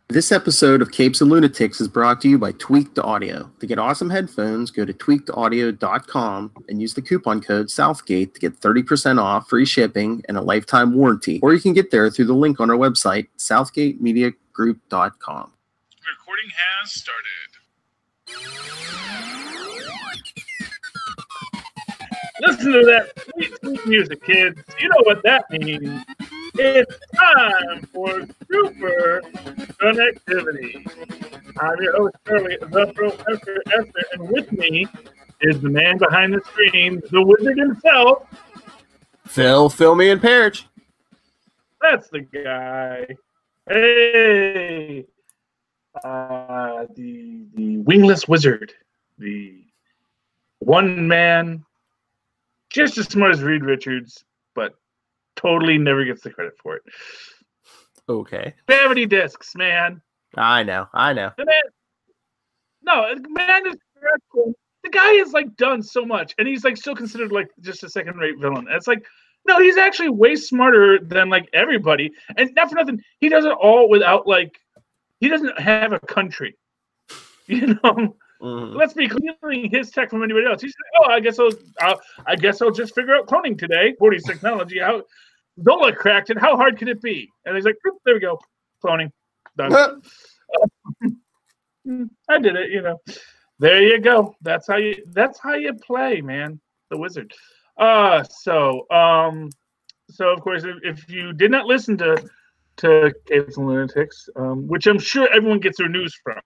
This episode of Capes and Lunatics is brought to you by Tweaked Audio. To get awesome headphones, go to tweakedaudio.com and use the coupon code Southgate to get 30% off, free shipping, and a lifetime warranty. Or you can get there through the link on our website, southgatemediagroup.com. Recording has started. Listen to that sweet, sweet music, kids. You know what that means. It's time for Superconnectivity. I'm your host, Charlie Esser, and with me is the man behind the screen, the wizard himself. Phil Perich. That's the guy. Hey, the wingless wizard, the one man, just as smart as Reed Richards, but totally never gets the credit for it. Okay. Gravity discs, man. I know. The man is dreadful. The guy is like done so much, and he's like still considered like just a second-rate villain. And it's like, no, he's actually way smarter than like everybody. And not for nothing, he does it all without like, he doesn't have a country. You know, let's be clearing his tech from anybody else. He's like, oh, I guess I'll just figure out cloning today. 40's technology. How Zola cracked it. How hard could it be? And he's like, there we go, cloning done. I did it. You know, there you go. That's how you play, man. The wizard. So of course, if you did not listen to Capes and Lunatics, which I'm sure everyone gets their news from.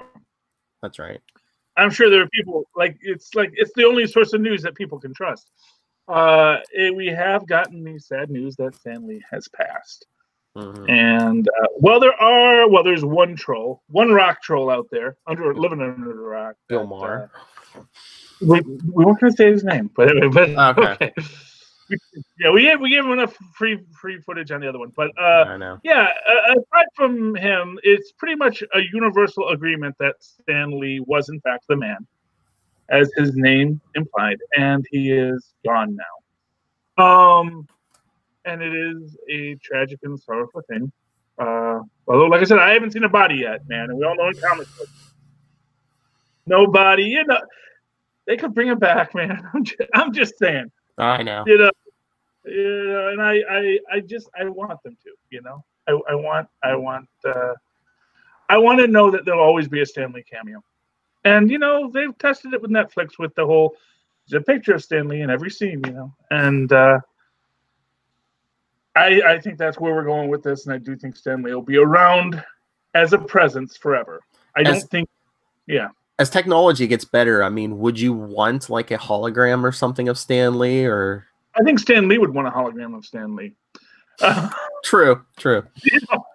That's right. I'm sure there are people it's the only source of news that people can trust. We have gotten the sad news that Stan Lee has passed. And there's one rock troll out there living under the rock. Bill Maher. We weren't going to say his name, but okay. We gave him enough free footage on the other one, but I know. Yeah. Aside from him, it's pretty much a universal agreement that Stan Lee was in fact the man, as his name implied, and he is gone now. And it is a tragic and sorrowful thing. Although, like I said, I haven't seen a body yet, man, and we all know in comic books, no body. You know, they could bring him back, man. I'm just saying. I know. You know, and I want them to. You know, I want to know that there'll always be a Stan Lee cameo. And you know, they've tested it with Netflix with the whole there's a picture of Stan Lee in every scene, you know, and I think that's where we're going with this, and I do think Stan Lee will be around as a presence forever. As technology gets better, I mean, would you want like a hologram or something of Stan Lee, or? I think Stan Lee would want a hologram of Stan Lee. True. You know,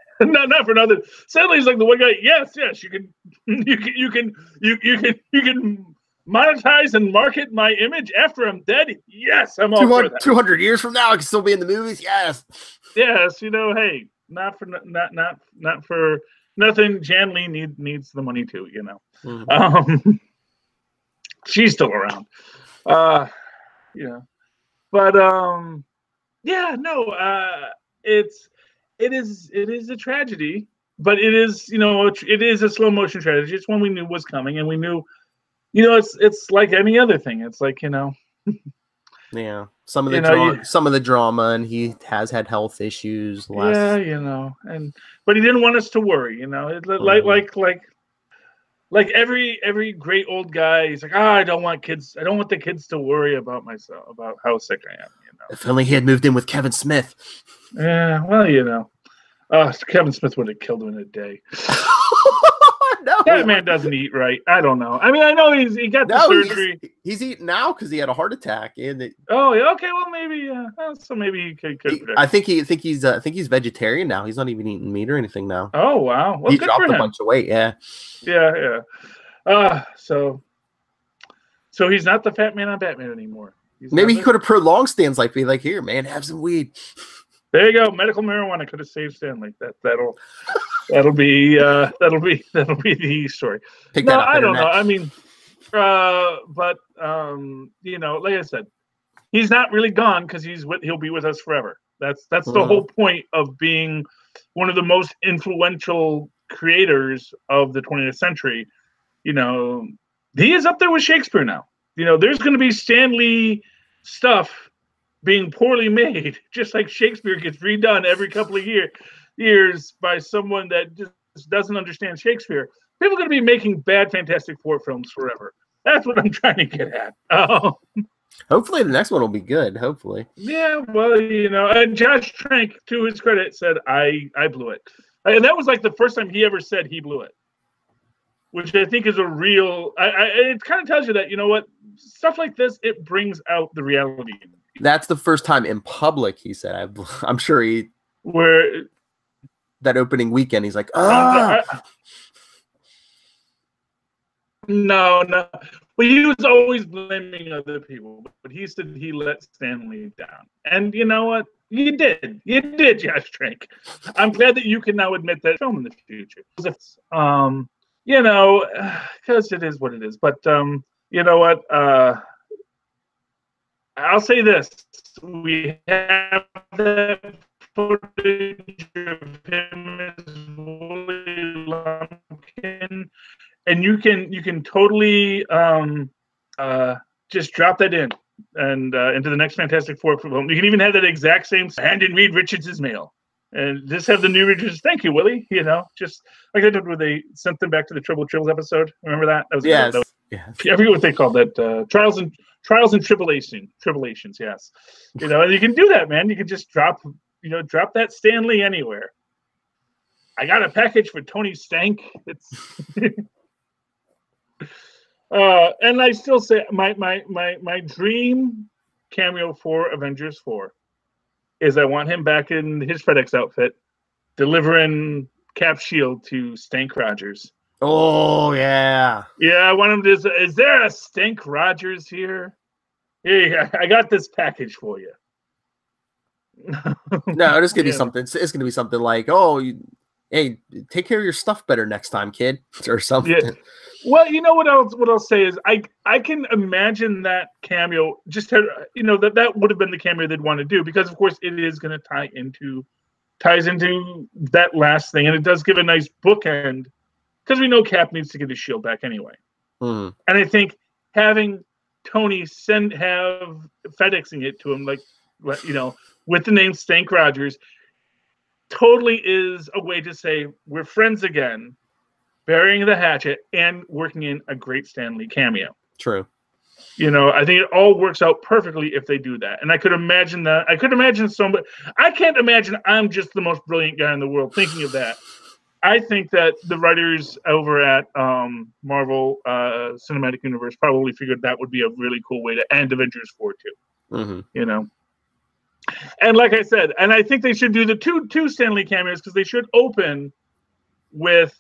not for nothing. Stan Lee's like the one guy. Yes, you can monetize and market my image after I'm dead. Yes, I'm all for that. 200 years from now, I can still be in the movies. Yes. Yes, you know, hey, not for nothing. Jan Lee needs the money too, you know. She's still around. Yeah. But it is a tragedy, but it is, you know, it is a slow motion tragedy. It's one we knew was coming, and we knew, you know, it's like any other thing. It's like, you know, yeah, some of the drama, and he has had health issues. Yeah, you know, but he didn't want us to worry, you know, like every great old guy. He's like, I don't want the kids to worry about how sick I am. You know, if only he had moved in with Kevin Smith. Yeah, well, you know, Kevin Smith would have killed him in a day. No, that man doesn't eat right. I don't know. I mean, I know he got the surgery. He's eating now because he had a heart attack. Oh, yeah. Okay. Well, maybe. So maybe he could. I think he's vegetarian now. He's not even eating meat or anything now. Oh wow. Well, he dropped a bunch of weight. Yeah. Yeah. So he's not the fat man on Batman anymore. Maybe he could have prolonged Stan's life. Be like, here, man, have some weed. There you go. Medical marijuana could have saved Stanley. That'll be the story. No, I don't know. I mean, but you know, like I said, he's not really gone because he'll be with us forever. That's the whole point of being one of the most influential creators of the 20th century, you know, he is up there with Shakespeare now. You know, there's going to be Stan Lee stuff being poorly made, just like Shakespeare gets redone every couple of years by someone that just doesn't understand Shakespeare. People are going to be making bad Fantastic Four films forever. That's what I'm trying to get at. Hopefully the next one will be good. Hopefully. Yeah, well, you know, and Josh Trank, to his credit, said, I blew it. And that was like the first time he ever said he blew it, which I think is a real, it kind of tells you that, you know what, stuff like this, it brings out the reality. That's the first time in public he said, I'm sure that opening weekend, he's like, No. Well, he was always blaming other people, but he said he let Stan Lee down. And you know what? You did, Josh Trank. I'm glad that you can now admit that film in the future. You know, because it is what it is. But you know what? I'll say this: we have that footage of him as Willie Lumpkin. And you can totally just drop that in and into the next Fantastic Four film. You can even have that exact same hand in Reed Richards' mail, and just have the new Richards. Thank you, Willie. You know, just like they did when they sent them back to the Triple Trills episode. Remember that? That was yes. I forget what they called that. Trials and Tribulations. Yes. You know, and you can do that, man. You can just drop that Stan Lee anywhere. I got a package for Tony Stank. It's. And I still say my dream cameo for Avengers 4 is I want him back in his FedEx outfit delivering Cap's shield to Stank Rogers. Oh yeah. Yeah, I want him to. Is there a Stank Rogers here? Hey, I got this package for you. No, it's gonna be something. It's gonna be something like, hey, take care of your stuff better next time, kid, or something. Yeah. Well, you know what I'll say is I can imagine that cameo just had, you know, that would have been the cameo they'd want to do, because of course it is going to ties into that last thing, and it does give a nice bookend because we know Cap needs to get his shield back anyway. Mm-hmm. And I think having Tony have FedExing it to him, like, you know, with the name Stank Rogers, totally is a way to say we're friends again, burying the hatchet and working in a great Stan Lee cameo. True. You know, I think it all works out perfectly if they do that. And I could imagine that. I could imagine somebody. I can't imagine I'm just the most brilliant guy in the world thinking of that. I think that the writers over at Marvel Cinematic Universe probably figured that would be a really cool way to end Avengers 4 too. Mm-hmm. You know. And like I said, and I think they should do the two Stan Lee cameos, because they should open with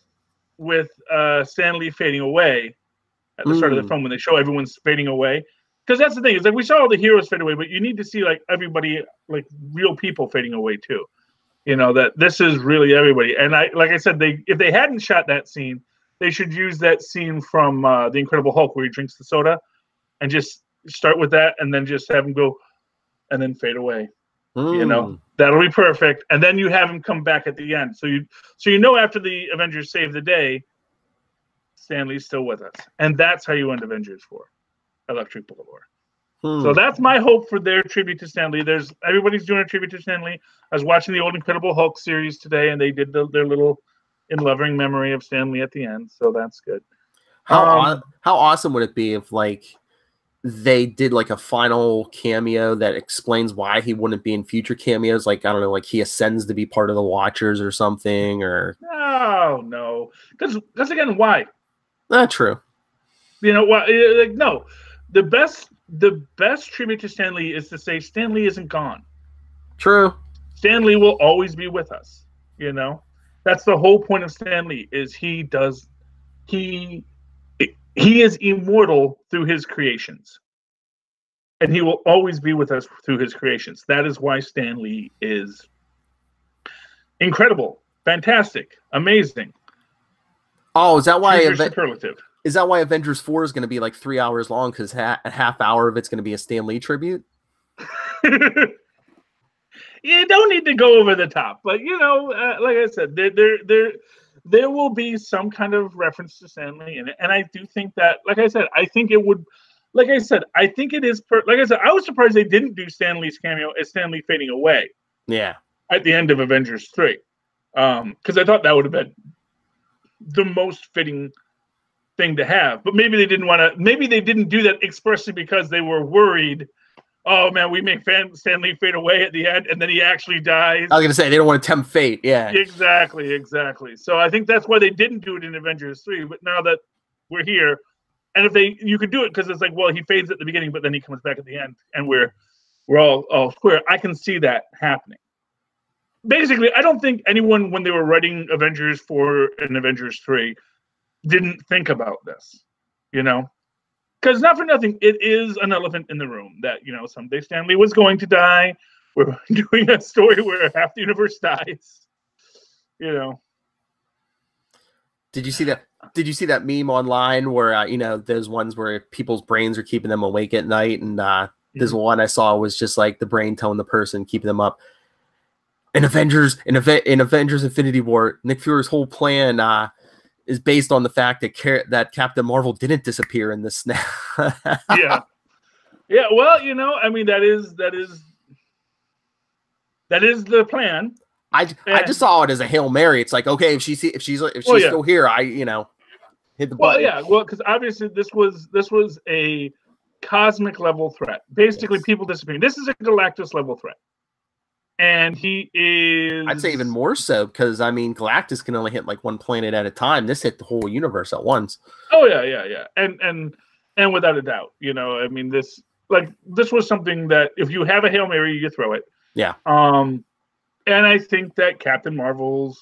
Stan Lee fading away at the start of the film when they show everyone's fading away. Because that's the thing, is like we saw all the heroes fade away, but you need to see like everybody, like real people fading away too. You know, that this is really everybody. And like I said, if they hadn't shot that scene, they should use that scene from The Incredible Hulk where he drinks the soda, and just start with that, and then just have him go and then fade away. You know, that'll be perfect. And then you have him come back at the end. So you know after the Avengers save the day, Stan Lee's still with us. And that's how you end Avengers 4, Electric Boulevard. So that's my hope for their tribute to Stan Lee. Everybody's doing a tribute to Stan Lee. I was watching the old Incredible Hulk series today, and they did their little in loving memory of Stan Lee at the end. So that's good. How awesome would it be if like they did like a final cameo that explains why he wouldn't be in future cameos? Like, I don't know, like he ascends to be part of the Watchers or something, or no, because again, why? True. You know what? Like, no, the best tribute to Stan Lee is to say Stan Lee isn't gone. True. Stan Lee will always be with us. You know, that's the whole point of Stan Lee, is he is immortal through his creations, and he will always be with us through his creations. That is why Stan Lee is incredible, fantastic, amazing. Oh, is that why? Superlative. Is that why Avengers 4 is going to be like 3 hours long? Because a half hour of it's going to be a Stan Lee tribute. you don't need to go over the top. But like I said, there will be some kind of reference to Stan Lee in it, and I do think that, like I said, I think it would. Like I said, I think it is. Like I said, I was surprised they didn't do Stan Lee's cameo as Stan Lee fading away. Yeah. At the end of Avengers 3, because I thought that would have been the most fitting thing to have. But maybe they didn't want to. Maybe they didn't do that expressly because they were worried. Oh man, we make Stan Lee fade away at the end, and then he actually dies. I was gonna say they don't want to tempt fate. Yeah. Exactly. So I think that's why they didn't do it in Avengers 3. But now that we're here. And if you could do it because it's like, well, he fades at the beginning, but then he comes back at the end, and we're all square. I can see that happening. Basically, I don't think anyone, when they were writing Avengers 4 and Avengers 3, didn't think about this, because not for nothing, it is an elephant in the room that someday Stan Lee was going to die. We're doing a story where half the universe dies. Did you see that? Did you see that meme online where those ones where people's brains are keeping them awake at night, and this one I saw was just like the brain telling the person keeping them up. In Avengers Infinity War, Nick Fury's whole plan is based on the fact that Captain Marvel didn't disappear in the snap. Yeah. Well, I mean that is the plan. I just saw it as a Hail Mary. It's like, okay, if she's still here, hit the button. Well, yeah, because obviously this was a cosmic level threat. Basically, yes. People disappearing. This is a Galactus level threat, and he is. I'd say even more so because Galactus can only hit like one planet at a time. This hit the whole universe at once. Oh yeah, and without a doubt, this was something that if you have a Hail Mary, you throw it. Yeah. And I think that Captain Marvel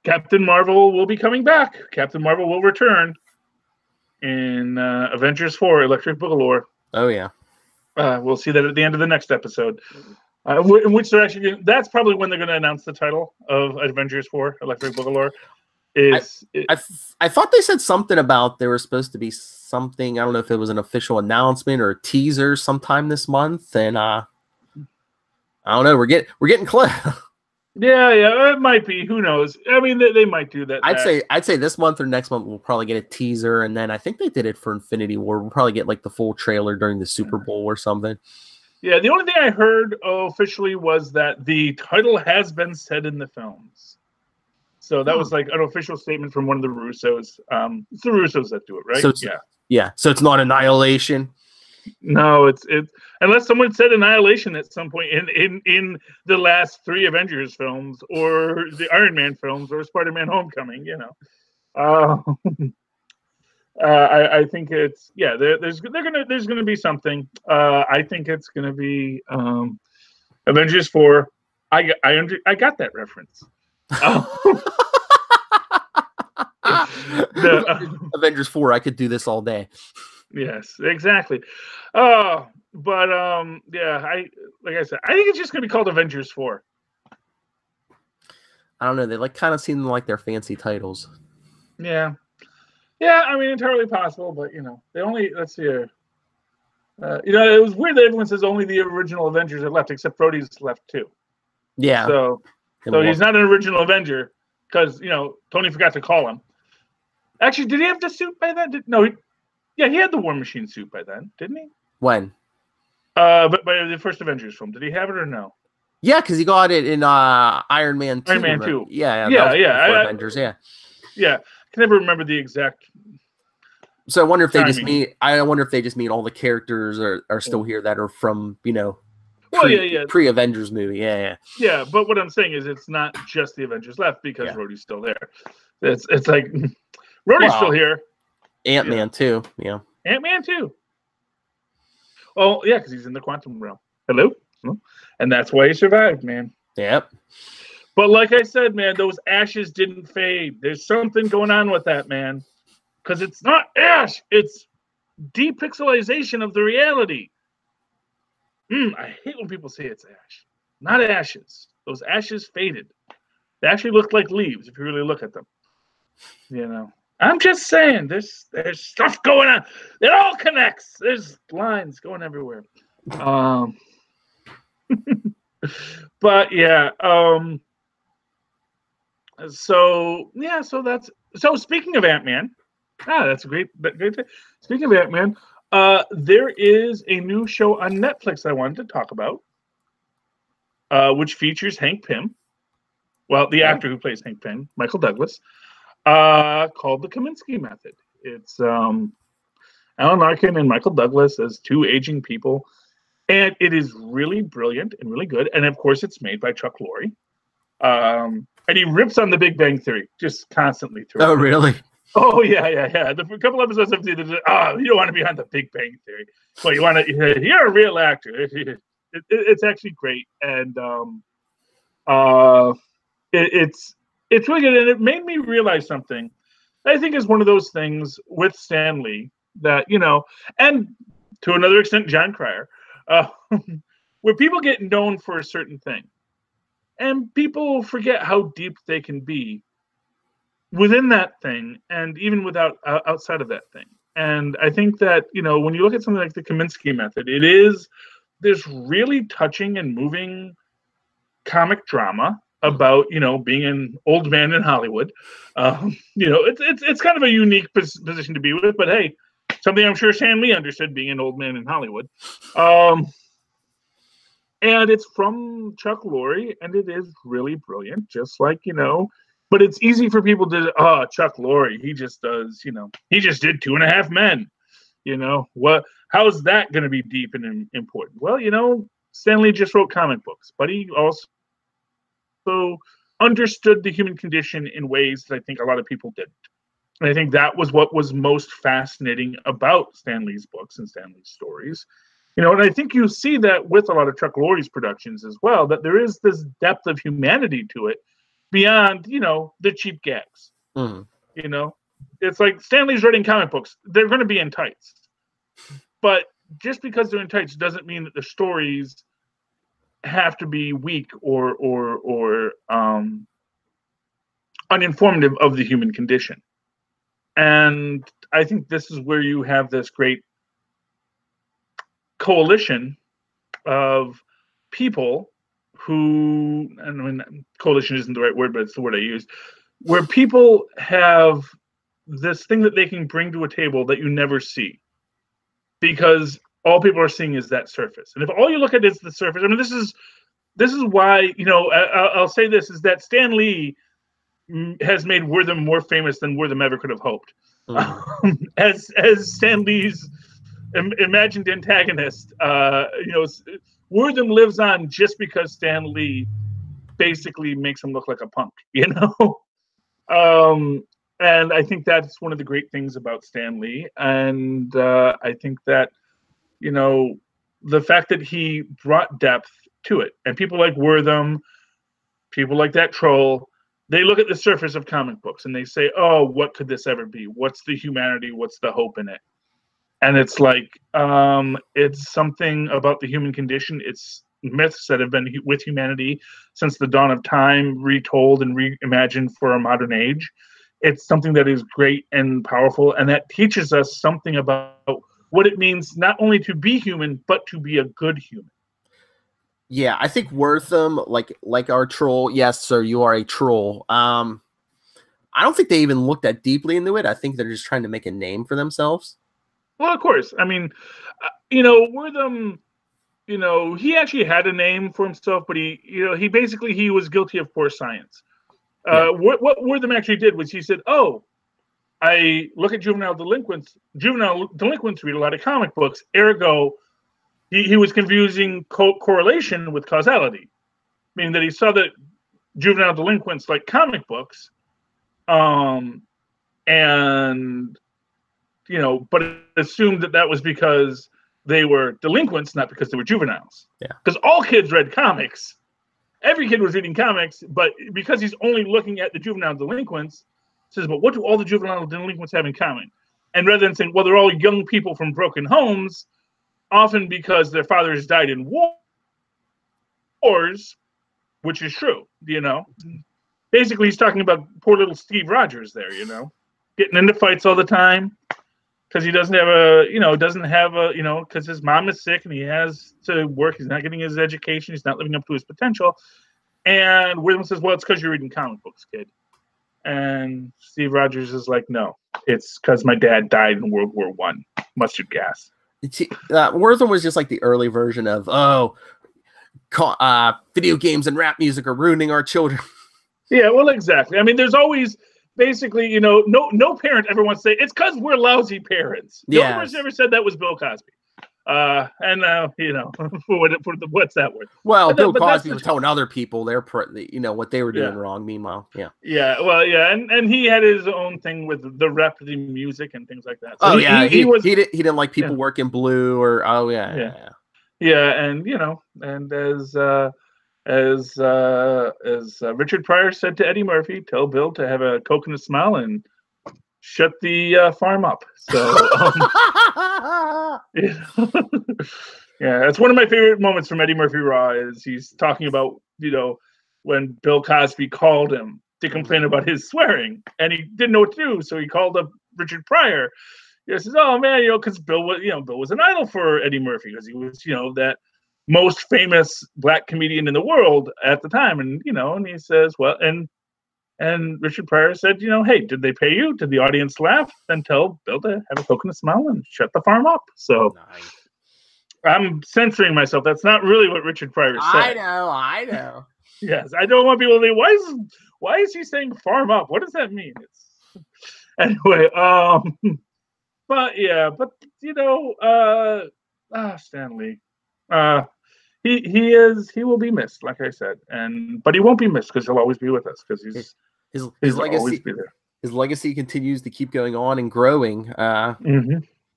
will be coming back. Captain Marvel will return in Avengers 4, Electric Boogaloo. Oh, yeah. We'll see that at the end of the next episode. In which they're actually that's probably when they're going to announce the title of Avengers 4, Electric Boogaloo. I thought they said something about there was supposed to be something. I don't know if it was an official announcement or a teaser sometime this month. And I don't know. We're getting close. Yeah, it might be. Who knows? I mean, they might do that. I'd say this month or next month we'll probably get a teaser, and then I think they did it for Infinity War. We'll probably get like the full trailer during the Super Bowl or something. Yeah, the only thing I heard officially was that the title has been said in the films. So that was like an official statement from one of the Russos. It's the Russos that do it, right? So yeah. So it's not Annihilation. No, it's unless someone said Annihilation at some point in the last 3 Avengers films or the Iron Man films or Spider-Man Homecoming, I think it's there's gonna be something. I think it's gonna be Avengers 4. I got that reference. Avengers 4. I could do this all day. Yes, exactly. But like I said, I think it's just gonna be called Avengers 4. I don't know. They kind of seem like their fancy titles. Yeah. I mean, entirely possible, but they only let's see here. It was weird that everyone says only the original Avengers are left, except Rhodey's left too. Yeah. So he's not an original Avenger because Tony forgot to call him. Actually, did he have the suit by then? He had the War Machine suit by then, didn't he? When? But by the first Avengers film, did he have it or no? Yeah, because he got it in Iron Man 2. Iron Man 2. Yeah. Avengers, yeah. Yeah, I can never remember the exact. So I wonder if they just mean. I wonder if they just mean all the characters are still here that are from pre-Avengers movie. Yeah. Yeah, but what I'm saying is it's not just the Avengers left because Rhodey's still there. It's like Rhodey's still here. Ant-Man too. Yeah. Ant-Man too. Oh yeah, because he's in the quantum realm. Hello, and that's why he survived, man. Yep. But like I said, man, those ashes didn't fade. There's something going on with that, man. Because it's not ash. It's depixelization of the reality. I hate when people say it's ash. Not ashes. Those ashes faded. They actually look like leaves if you really look at them. I'm just saying, there's stuff going on. It all connects. There's lines going everywhere. But yeah, so speaking of Ant-Man, that's a great. Speaking of Ant-Man, there is a new show on Netflix I wanted to talk about, which features Hank Pym. Well, the actor who plays Hank Pym, Michael Douglas, called The Kaminsky Method. It's Alan Arkin and Michael Douglas as two aging people, and it is really brilliant and really good. And of course, it's made by Chuck Lorre. And he rips on the Big Bang Theory just constantly throughout. Oh, really? Oh yeah. A couple episodes of you don't want to be on the Big Bang Theory. Well, you want to. You're a real actor. It's actually great, and it's really good. And it made me realize something. I think is one of those things with Stan Lee that and to another extent, John Cryer, where people get known for a certain thing. And people forget how deep they can be within that thing, and even outside of that thing. And I think that when you look at something like the Kaminsky Method, it is this really touching and moving comic drama about being an old man in Hollywood. It's kind of a unique position to be with, but hey, something I'm sure Stan Lee understood, being an old man in Hollywood. And it's from Chuck Lorre, and it is really brilliant, just like, but it's easy for people to, Chuck Lorre, he just does, he just did 2.5 Men. How is that going to be deep and important? Well, Stan Lee just wrote comic books, but he also understood the human condition in ways that I think a lot of people didn't. And I think that was what was most fascinating about Stan Lee's books and Stan Lee's stories. And I think you see that with a lot of Chuck Lorre's productions as well, that there is this depth of humanity to it beyond, the cheap gags. Mm. It's like Stan Lee's writing comic books. They're going to be in tights. But just because they're in tights doesn't mean that the stories have to be weak or uninformative of the human condition. And I think this is where you have this great coalition of people who, I mean, coalition isn't the right word, but it's the word I used, where people have this thing that they can bring to a table that you never see, because all people are seeing is that surface. And if all you look at is the surface, I mean, this is why, I'll say this, is that Stan Lee has made Wortham more famous than Wortham ever could have hoped. As Stan Lee's imagined antagonist, Wortham lives on just because Stan Lee basically makes him look like a punk, and I think that's one of the great things about Stan Lee. And I think that, the fact that he brought depth to it, and people like Wortham, people like that troll, they look at the surface of comic books and they say, oh, what could this ever be? What's the humanity? What's the hope in it? And it's like, it's something about the human condition. It's myths that have been with humanity since the dawn of time, retold and reimagined for a modern age. It's something that is great and powerful, and that teaches us something about what it means not only to be human, but to be a good human. Yeah, I think Wortham, like our troll, yes, sir, you are a troll. I don't think they even looked that deeply into it. I think they're just trying to make a name for themselves. Well, of course. I mean, Wortham, he actually had a name for himself, but he basically, he was guilty of poor science. What Wortham actually did was he said, oh, I look at juvenile delinquents. Juvenile delinquents read a lot of comic books. Ergo, he was confusing correlation with causality, meaning that he saw that juvenile delinquents like comic books, and but assumed that was because they were delinquents, not because they were juveniles. Yeah. Because all kids read comics. Every kid was reading comics, but because he's only looking at the juvenile delinquents, says, but what do all the juvenile delinquents have in common? And rather than saying, well, they're all young people from broken homes, often because their fathers died in wars, which is true, Basically, he's talking about poor little Steve Rogers there, getting into fights all the time. because he doesn't have because his mom is sick and he has to work. He's not getting his education. He's not living up to his potential. And Wyndham says, well, it's because you're reading comic books, kid. And Steve Rogers is like, no, it's because my dad died in World War I. Mustard gas. Wortham was just like the early version of, video games and rap music are ruining our children. Yeah, well, exactly. I mean, there's always basically, no parent ever wants to say, it's because we're lousy parents. The only person ever said that was Bill Cosby. What's that word? Well, Bill Cosby was telling other people what they were doing wrong. Meanwhile, and he had his own thing with the rep, the music, and things like that. So he didn't like people working blue or and as Richard Pryor said to Eddie Murphy, tell Bill to have a Coke and a smile and shut the farm up. So, that's one of my favorite moments from Eddie Murphy Raw is he's talking about, when Bill Cosby called him to complain about his swearing and he didn't know what to do. So he called up Richard Pryor. He says, oh man, because Bill was an idol for Eddie Murphy because he was, that most famous black comedian in the world at the time. And, and he says, well, and Richard Pryor said, hey, did they pay you? Did the audience laugh? Then tell Bill to have a Coke and a smile and shut the farm up. So nice. I'm censoring myself. That's not really what Richard Pryor said. I know. Yes, I don't want people to think, why is he saying farm up? What does that mean? Anyway, Stan Lee. He will be missed, like I said, but he won't be missed because he'll always be with us because his legacy always be there. His legacy continues to keep going on and growing.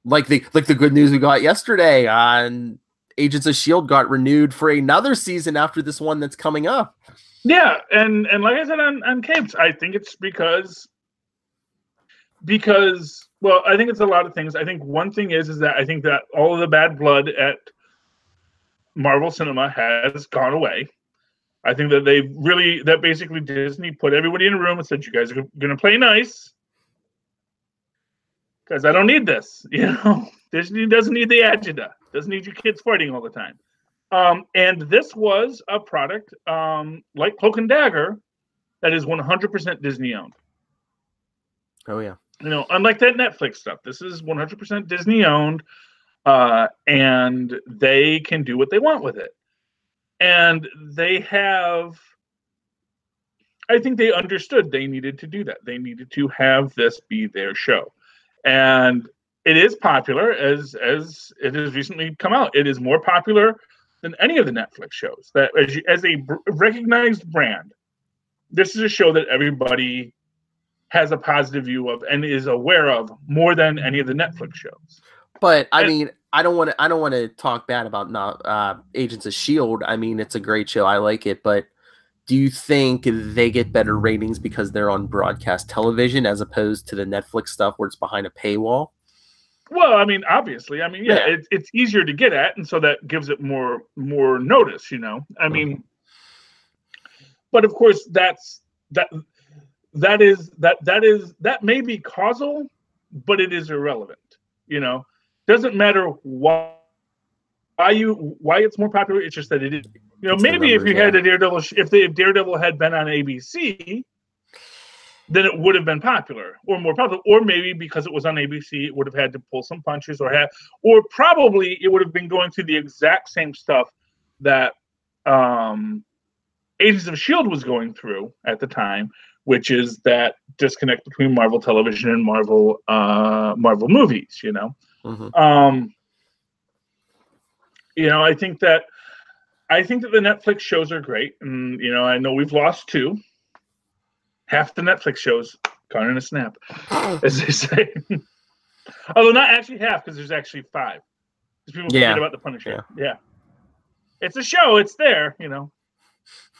Like the good news we got yesterday on Agents of S.H.I.E.L.D. got renewed for another season after this one that's coming up. Yeah, and like I said on Capes, I think it's because I think it's a lot of things. I think one thing is that I think that all of the bad blood at Marvel Cinema has gone away. I think that basically Disney put everybody in a room and said, you guys are going to play nice because I don't need this. Disney doesn't need the agenda, doesn't need your kids fighting all the time. And this was a product like Cloak and Dagger that is 100% Disney owned. Oh yeah. Unlike that Netflix stuff, this is 100% Disney owned. And they can do what they want with it. And I think they understood they needed to do that. They needed to have this be their show. And it is popular as it has recently come out. It is more popular than any of the Netflix shows. That as a recognized brand, this is a show that everybody has a positive view of and is aware of more than any of the Netflix shows. But I mean, I don't want to talk bad about Agents of S.H.I.E.L.D. I mean, it's a great show. I like it, but do you think they get better ratings because they're on broadcast television as opposed to the Netflix stuff where it's behind a paywall? Well, I mean, obviously, it's easier to get at, and so that gives it more notice. I mean, but of course, that may be causal, but it is irrelevant. Doesn't matter why it's more popular. It's just that it is. Maybe if you had a Daredevil, if Daredevil had been on ABC, then it would have been popular or more popular. Or maybe because it was on ABC, it would have had to pull some punches or probably it would have been going through the exact same stuff that Agents of S.H.I.E.L.D. was going through at the time, which is that disconnect between Marvel Television and Marvel movies. Mm-hmm. I think that the Netflix shows are great, and I know we've lost 2. Half the Netflix shows gone in a snap, as they say. Although not actually half, because there's actually 5. Because people forget about the Punisher. Yeah, it's a show. It's there,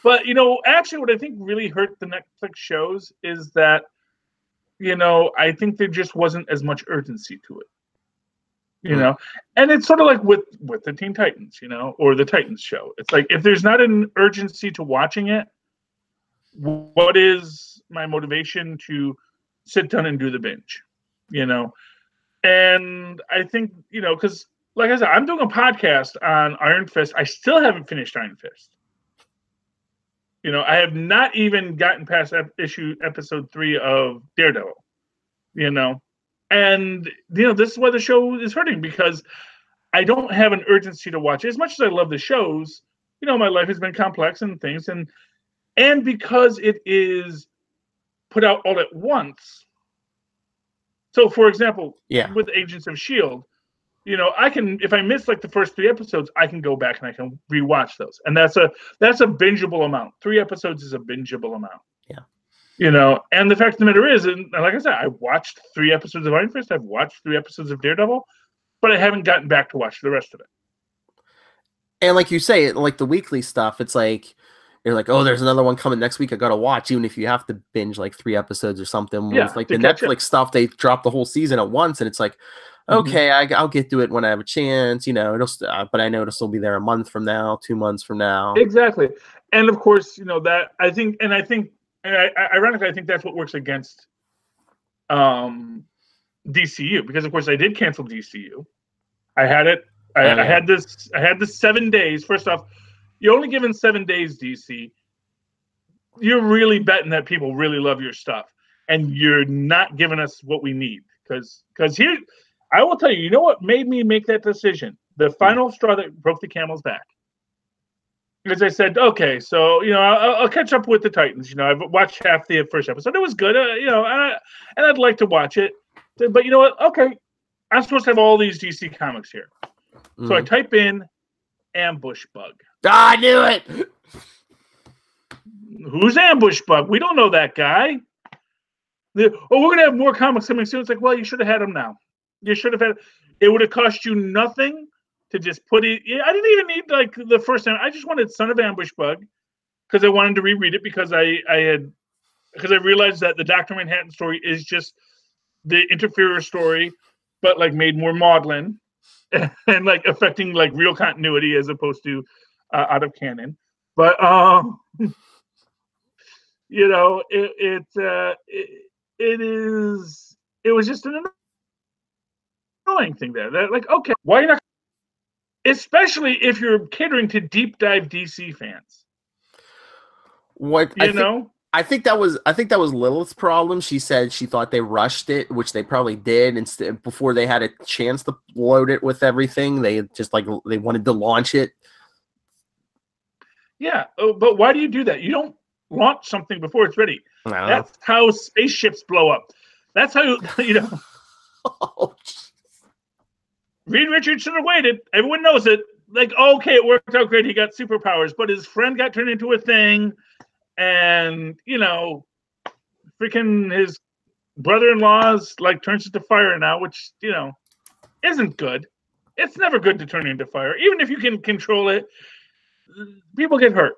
But actually, what I think really hurt the Netflix shows is that, I think there just wasn't as much urgency to it. And it's sort of like with the Teen Titans, or the Titans show. It's like, if there's not an urgency to watching it, what is my motivation to sit down and do the binge? And I think, because like I said, I'm doing a podcast on Iron Fist. I still haven't finished Iron Fist. I have not even gotten past episode 3 of Daredevil. And this is why the show is hurting, because I don't have an urgency to watch it. As much as I love the shows, my life has been complex and things, and because it is put out all at once. So, for example, with Agents of S.H.I.E.L.D., I can, if I miss like the first 3 episodes, I can go back and I can rewatch those, and that's a bingeable amount. 3 episodes is a bingeable amount. Yeah. And the fact of the matter is, and like I said, I watched 3 episodes of Iron Fist. I've watched 3 episodes of Daredevil, but I haven't gotten back to watch the rest of it. And like you say, like the weekly stuff, it's like you're like, oh, there's another one coming next week. I gotta watch, even if you have to binge like 3 episodes or something. Yeah, with like the Netflix stuff, they drop the whole season at once, and it's like, okay, I'll get to it when I have a chance. But I know it'll still be there a month from now, 2 months from now. Exactly, and of course, that I think, ironically, I think that's what works against DCU, because of course I did cancel DCU. I had it. I had this 7 days. First off, you're only given 7 days, DC. You're really betting that people really love your stuff, and you're not giving us what we need. Because here, I will tell you, you know what made me make that decision? The final straw that broke the camel's back. Because I said, okay, so I'll catch up with the Titans. I've watched half the first episode. It was good, and I'd like to watch it. But you know what? Okay, I'm supposed to have all these DC comics here. So I type in Ambush Bug. I knew it. Who's Ambush Bug? We don't know that guy. We're going to have more comics coming soon. It's like, well, you should have had them now. You should have had. It would have cost you nothing to just put it. I didn't even need like the first time. I just wanted Son of Ambush Bug because I wanted to reread it, because I realized that the Dr. Manhattan story is just the Interferer story, but like made more maudlin. And like affecting like real continuity as opposed to out of canon, but it was just an annoying thing there. That like, okay, why not? Especially if you're catering to deep dive DC fans. I think that was Lilith's problem. She said she thought they rushed it, which they probably did. Instead, before they had a chance to load it with everything, they just they wanted to launch it. Yeah, but why do you do that? You don't launch something before it's ready. That's how spaceships blow up. That's how Oh, Reed Richards should have waited. Everyone knows it. Like, okay, it worked out great. He got superpowers, but his friend got turned into a thing. And freaking his brother-in-law's like turns into fire now, which isn't good. It's never good to turn into fire, even if you can control it. People get hurt.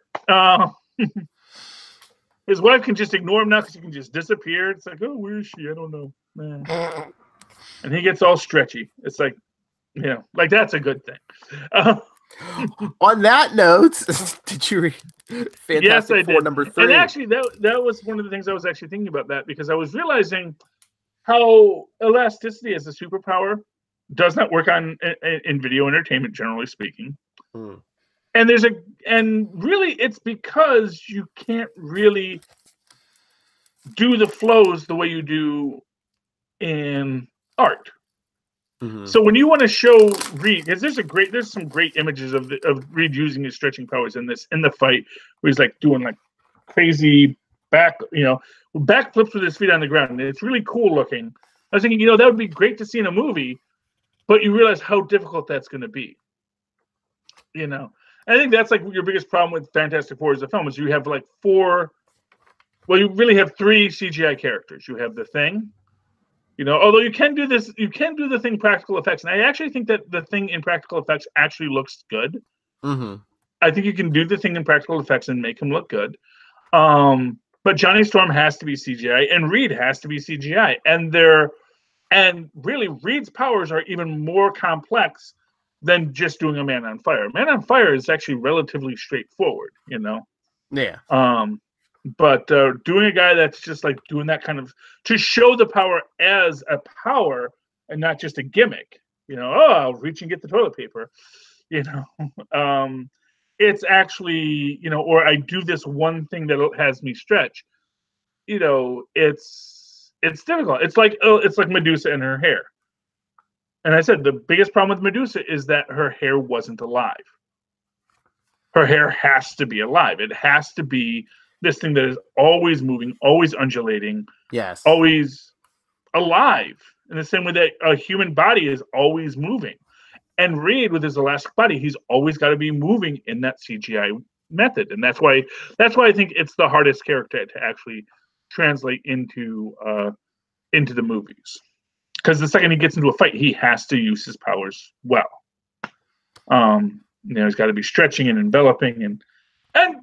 His wife can just ignore him now because he can just disappear. It's like, oh, where is she? I don't know. And he gets all stretchy. It's like, like that's a good thing. On that note, did you read Fantastic Yes, I Four did. number 3? And actually, that was one of the things I was actually thinking about, that because I was realizing how elasticity as a superpower does not work in video entertainment, generally speaking. And really, it's because you can't really do the flows the way you do in art. So when you want to show Reed, because there's some great images of Reed using his stretching powers in the fight, where he's like doing like crazy backflips with his feet on the ground, and it's really cool looking. I was thinking, that would be great to see in a movie, but you realize how difficult that's going to be. I think that's like your biggest problem with Fantastic Four as a film, is you have like 4. Well, you really have 3 CGI characters. You have the Thing. Although you can do the Thing practical effects, and I actually think that the Thing in practical effects actually looks good. I think you can do the Thing in practical effects and make him look good. But Johnny Storm has to be CGI, and Reed has to be CGI, and really Reed's powers are even more complex than just doing a Man on Fire. Man on Fire is actually relatively straightforward, Yeah. But doing a guy that's just like doing that kind of, to show the power as a power, and not just a gimmick. Oh, I'll reach and get the toilet paper. It's actually, or I do this one thing that has me stretch. It's difficult. It's like Medusa and her hair. And I said the biggest problem with Medusa is that her hair wasn't alive. Her hair has to be alive. It has to be this thing that is always moving, always undulating, yes, always alive, in the same way that a human body is always moving. And Reed, with his elastic body, he's always got to be moving in that CGI method, and that's why I think it's the hardest character to actually translate into the movies. Because the second he gets into a fight, he has to use his powers well. He's got to be stretching and enveloping, and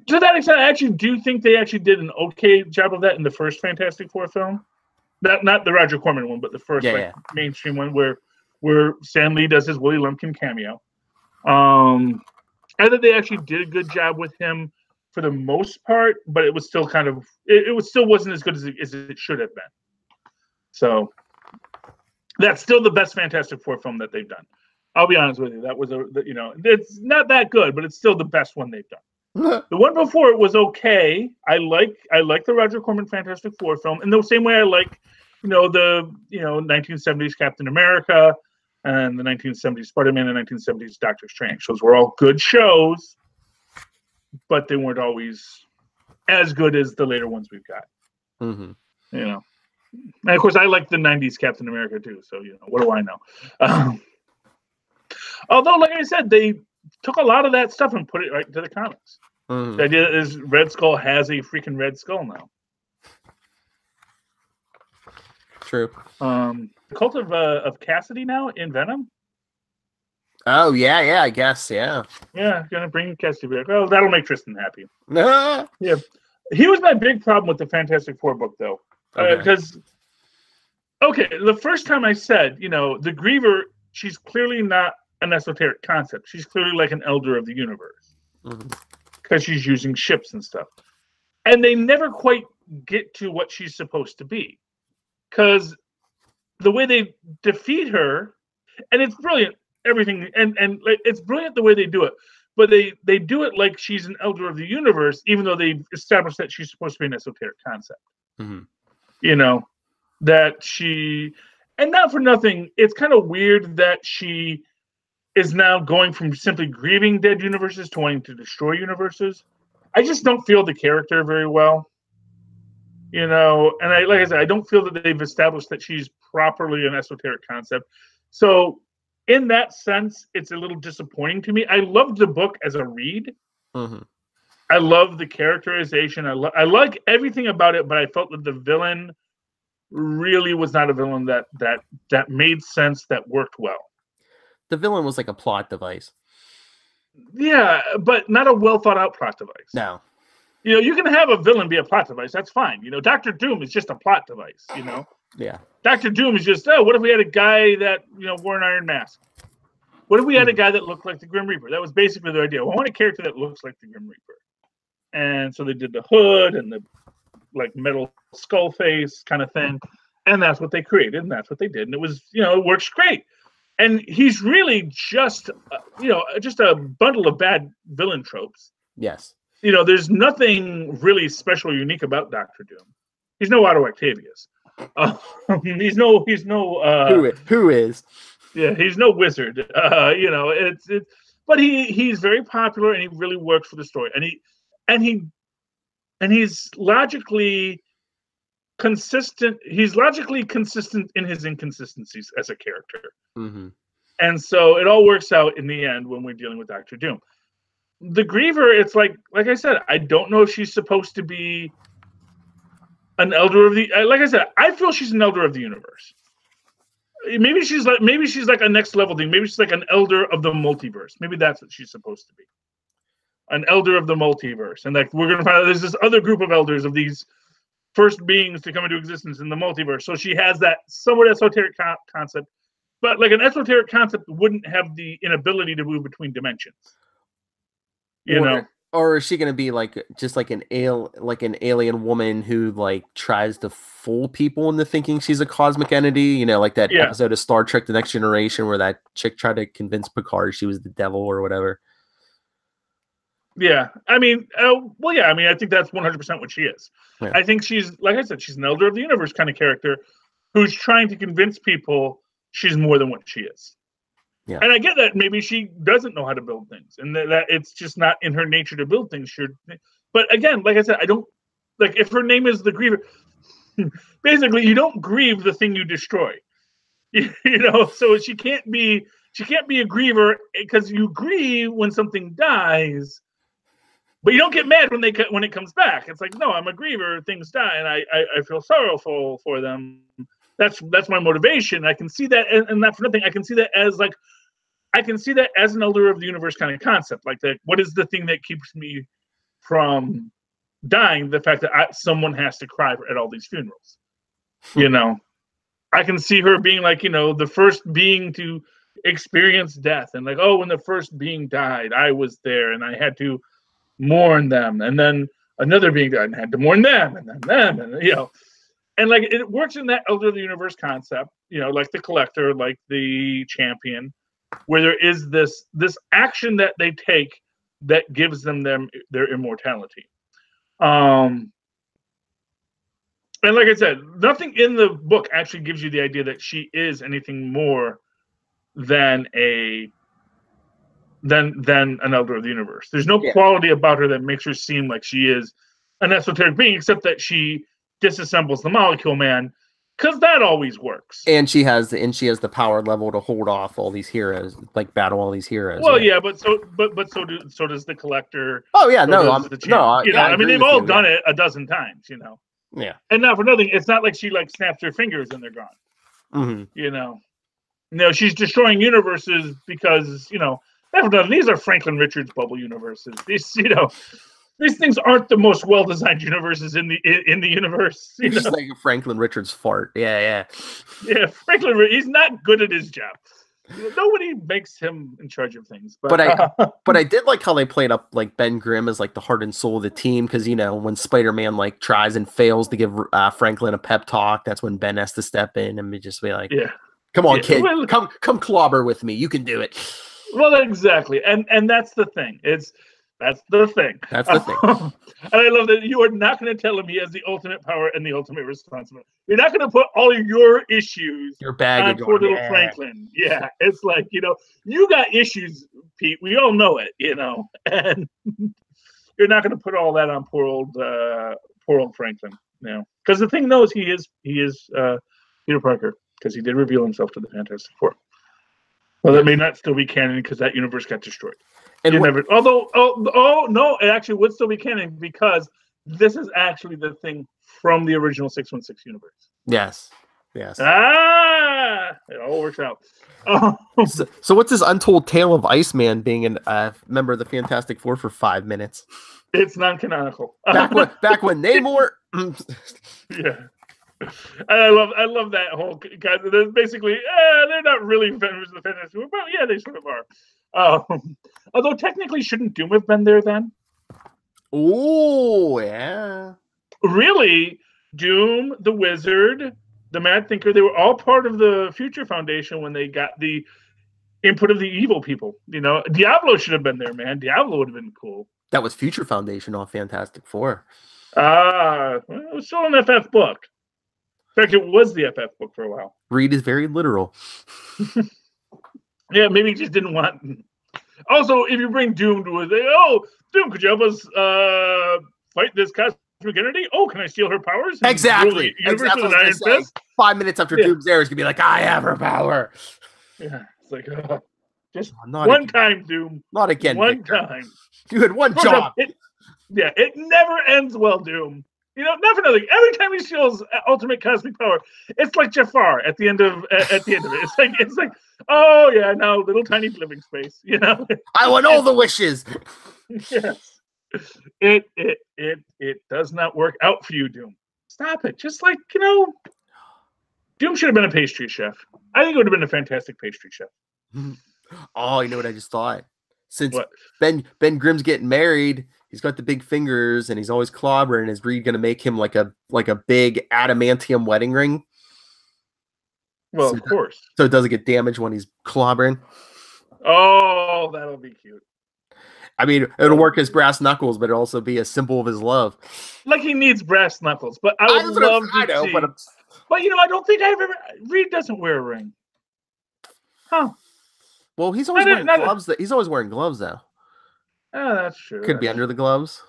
to that extent, I actually do think they actually did an okay job of that in the first Fantastic Four film. Not the Roger Corman one, but the first mainstream one where Stan Lee does his Willie Lumpkin cameo. I thought they actually did a good job with him for the most part, but it was still kind of still wasn't as good as it should have been. So that's still the best Fantastic Four film that they've done. I'll be honest with you. That was it's not that good, but it's still the best one they've done. The one before it was okay. I like the Roger Corman Fantastic Four film in the same way I like, the 1970s Captain America and the 1970s Spider-Man and 1970s Doctor Strange. Those were all good shows, but they weren't always as good as the later ones we've got. Mm-hmm. And of course, I like the 90s Captain America too. So, what do I know? Although, like I said, they took a lot of that stuff and put it right into the comics. Mm-hmm. The idea is Red Skull has a freaking red skull now. True. The Cult of Cassidy now in Venom. Oh yeah, I guess yeah. Yeah, gonna bring Cassidy back. Oh, that'll make Tristan happy. Yeah, he was my big problem with the Fantastic Four book, though, because the first time I said, the Griever, she's clearly not an esoteric concept. She's clearly like an elder of the universe because she's using ships and stuff, and they never quite get to what she's supposed to be. Because the way they defeat her, and it's brilliant, everything, and it's brilliant the way they do it, but they do it like she's an elder of the universe, even though they've established that she's supposed to be an esoteric concept. Mm-hmm. That she, and not for nothing, it's kind of weird that she is now going from simply grieving dead universes to wanting to destroy universes. I just don't feel the character very well. And like I said, I don't feel that they've established that she's properly an esoteric concept. So in that sense, it's a little disappointing to me. I loved the book as a read. Mm-hmm. I love the characterization. I like everything about it, but I felt that the villain really was not a villain that made sense, that worked well. The villain was like a plot device. Yeah, but not a well thought out plot device. No. You can have a villain be a plot device. That's fine. Dr. Doom is just a plot device, Yeah. Dr. Doom is just, what if we had a guy that, wore an iron mask? What if we had a guy that looked like the Grim Reaper? That was basically their idea. I want a character that looks like the Grim Reaper. And so they did the hood and the metal skull face kind of thing. And that's what they created, and that's what they did. And it was, it works great. And he's really just, just a bundle of bad villain tropes. Yes. There's nothing really special or unique about Dr. Doom. He's no Otto Octavius. He's no. Who is? Yeah, he's no wizard. But he's very popular and he really works for the story. And he's logically consistent. He's logically consistent in his inconsistencies as a character. Mm-hmm. And so it all works out in the end when we're dealing with Dr. Doom. The Griever, it's like I said, I don't know if she's supposed to be an elder of the. Like I said, I feel she's an elder of the universe. Maybe she's like a next level thing. Maybe she's like an elder of the multiverse. Maybe that's what she's supposed to be. An elder of the multiverse, and we're gonna find out there's this other group of elders of these first beings to come into existence in the multiverse. So she has that somewhat esoteric concept, but like an esoteric concept wouldn't have the inability to move between dimensions. Or is she gonna be like just like an alien woman who like tries to fool people into thinking she's a cosmic entity? You know, like that episode of Star Trek: The Next Generation where that chick tried to convince Picard she was the devil or whatever. Yeah, I mean, well, yeah, I mean, I think that's 100% what she is. Yeah. I think she's, like I said, she's an Elder of the Universe kind of character who's trying to convince people she's more than what she is. Yeah. And I get that maybe she doesn't know how to build things, and that it's just not in her nature to build things. But again, like I said, I don't like if her name is the Griever. Basically, you don't grieve the thing you destroy. You know, so she can't be a griever because you grieve when something dies, but you don't get mad when it comes back. It's like, no, I'm a griever. Things die, and I feel sorrowful for them. That's my motivation. I can see that, and not for nothing. I can see that as an Elder of the Universe kind of concept. Like that, what is the thing that keeps me from dying? The fact that someone has to cry at all these funerals. You know, I can see her being like, you know, the first being to experience death, and like, oh, when the first being died, I was there, and I had to mourn them, and then another being died, and I had to mourn them, and then them, and you know. And like it works in that Elder of the Universe concept, you know, like the Collector, like the Champion, where there is this action that they take that gives them their immortality. And like I said, nothing in the book actually gives you the idea that she is anything more than an Elder of the Universe. There's no quality about her that makes her seem like she is an esoteric being, except that she disassembles the Molecule Man, because that always works. And she has the power level to hold off all these heroes, like battle all these heroes. Well, yeah, but so does the Collector. Oh yeah, I mean, they've all done it a dozen times, you know. Yeah. And not for nothing, it's not like she like snaps her fingers and they're gone. Mm-hmm. You know. No, she's destroying universes because, you know, these are Franklin Richards bubble universes. These things aren't the most well-designed universes in the universe. It's just like a Franklin Richards fart. Yeah. Yeah, he's not good at his job. Nobody makes him in charge of things. But I did like how they played up like Ben Grimm as like the heart and soul of the team, because you know when Spider-Man like tries and fails to give Franklin a pep talk, that's when Ben has to step in and just be like, yeah. Come on, kid. Come clobber with me. You can do it. Well, exactly. And that's the thing. That's the thing. And I love that you are not going to tell him he has the ultimate power and the ultimate responsibility. You're not going to put all of your issues your baggage on poor little Franklin. Yeah. It's like, you know, you got issues, Pete. We all know it, you know. And you're not going to put all that on poor old Franklin, you know. Because the thing knows he is Peter Parker. Because he did reveal himself to the Fantastic Four. Well, that may not still be canon because that universe got destroyed. And no, it actually would still be canon because this is actually the thing from the original 616 universe. Yes. It all works out. So what's this untold tale of Iceman being a member of the Fantastic Four for 5 minutes? It's non-canonical. Back when Namor. Yeah. And I love that whole guy. There's basically, they're not really members of the Fantastic Four, but yeah, they sort of are. Although technically, shouldn't Doom have been there then? Oh yeah. Really, Doom, the Wizard, the Mad Thinker, they were all part of the Future Foundation when they got the input of the evil people. You know, Diablo should have been there, man. Diablo would have been cool. That was Future Foundation on Fantastic Four. Well, it was still an FF book. In fact, it was the FF book for a while. Reed is very literal. Yeah, maybe he just didn't want. Also, if you bring Doom to it, Doom, could you help us fight this cosmic entity? Oh, can I steal her powers? Exactly. 5 minutes after Doom's there, is gonna be like, I have her power. Yeah, it's like just one time, Doom. Not again. One Victor. time. You had one job. It never ends well, Doom. You know, not for nothing. Every time he steals ultimate cosmic power, it's like Jafar at the end of it. It's like, oh yeah, now little tiny living space. You know, I want all the wishes. Yes, it does not work out for you, Doom. Stop it. Just like, you know, Doom should have been a pastry chef. I think it would have been a fantastic pastry chef. Oh, you know what I just thought? since What? Ben Grimm's getting married, he's got the big fingers and he's always clobbering. Is Reed going to make him like a big adamantium wedding ring? Well, of course. So it doesn't get damaged when he's clobbering. Oh, that'll be cute. I mean, it'll work as brass knuckles, but it'll also be a symbol of his love. Like he needs brass knuckles, but I would love to see. But I don't think I've ever. Reed doesn't wear a ring. Huh. Well, he's always wearing gloves. He's always wearing gloves, though. Oh, that's true. Could be under the gloves.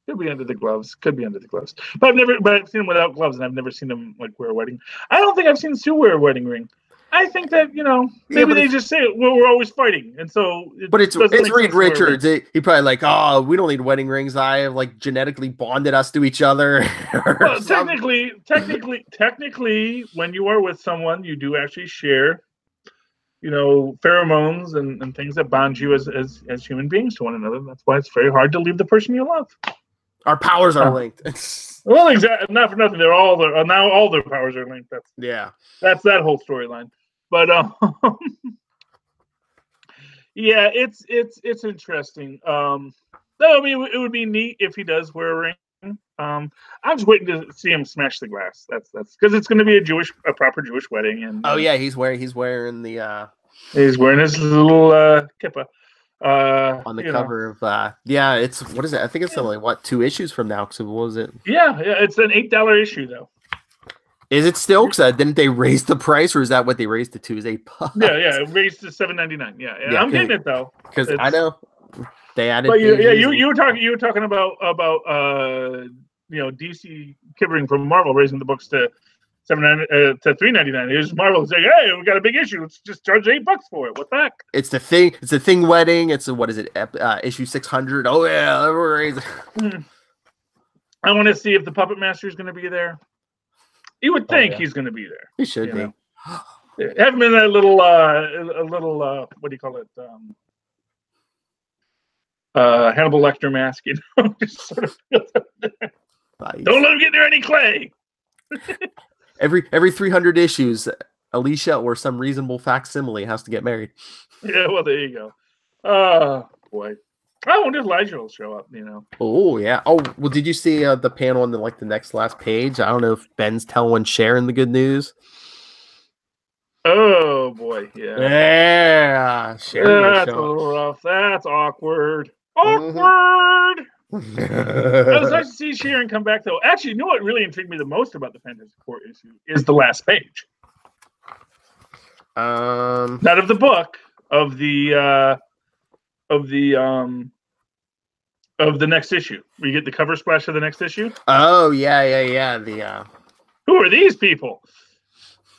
Could be under the gloves. Could be under the gloves. But I've seen him without gloves, and I've never seen him like wear a wedding. I don't think I've seen Sue wear a wedding ring. I think that maybe they just say we're always fighting, and so. But it's Reed Richards. He probably like, oh, we don't need wedding rings. I have like genetically bonded us to each other. Well, technically, when you are with someone, you do actually share, pheromones and things that bond you as human beings to one another. That's why it's very hard to leave the person you love. Our powers are linked. Well, exactly. Not for nothing. Now all their powers are linked. That's that whole storyline. But yeah, it's interesting. No, I mean it would be neat if he does wear a ring. I'm just waiting to see him smash the glass. That's because it's going to be a proper Jewish wedding. And he's wearing the he's wearing his little kippah. On the cover of it's what is it? I think it's only 2 issues from now. So what was it? Yeah, it's an $8 issue though. Is it still? Because didn't they raise the price, or is that what they raised it to? Is $8? Yeah, it raised to $7.99. Yeah, I'm getting it though. Because I know they added. But you were talking about DC Kibbering from Marvel raising the books to $3.99. Here's Marvel saying, "Hey, we got a big issue. Let's just charge $8 for it." What the heck? It's the thing. It's the Thing wedding. It's what is it? Issue 600. Oh yeah, we're raising. I want to see if the Puppet Master is going to be there. You would think he's going to be there. He should be. Have him in that little, what do you call it? Hannibal Lecter mask. Just sort of don't let him get near any clay. Every 300 issues, Alicia or some reasonable facsimile has to get married. Yeah, well, there you go. Oh boy. I wonder if Elijah will show up, Oh, yeah. Oh, well, did you see the panel on the next last page? I don't know if Ben's telling Sharon the good news. Oh, boy, yeah. Yeah. Sharon, that's a little rough. That's awkward. Awkward! I was nice to see Sharon come back, though. Actually, you know what really intrigued me the most about the Fantastic Four issue is the last page. Not of the book, of the next issue. We get the cover splash of the next issue. Oh yeah. Who are these people?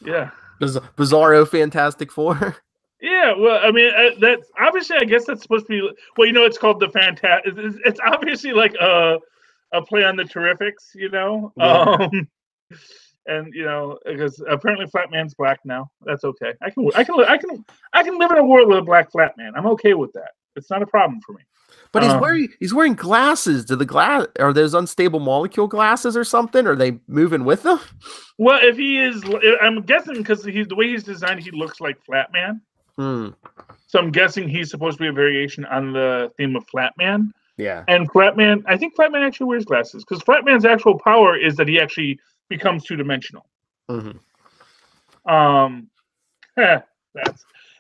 Yeah, Bizarro Fantastic Four. Yeah, well, I mean, that's obviously. I guess that's supposed to be. Well, it's called the Fantastic. It's obviously like a play on the Terrifics, Yeah. And because apparently Flatman's black now. That's okay. I can live in a world with a black Flatman. I'm okay with that. It's not a problem for me. But he's wearing glasses. Are those unstable molecule glasses or something? Are they moving with them? Well, if he is, I'm guessing because the way he's designed, he looks like Flatman. So I'm guessing he's supposed to be a variation on the theme of Flatman. Yeah. And Flatman, I think Flatman actually wears glasses because Flatman's actual power is that he actually becomes two-dimensional.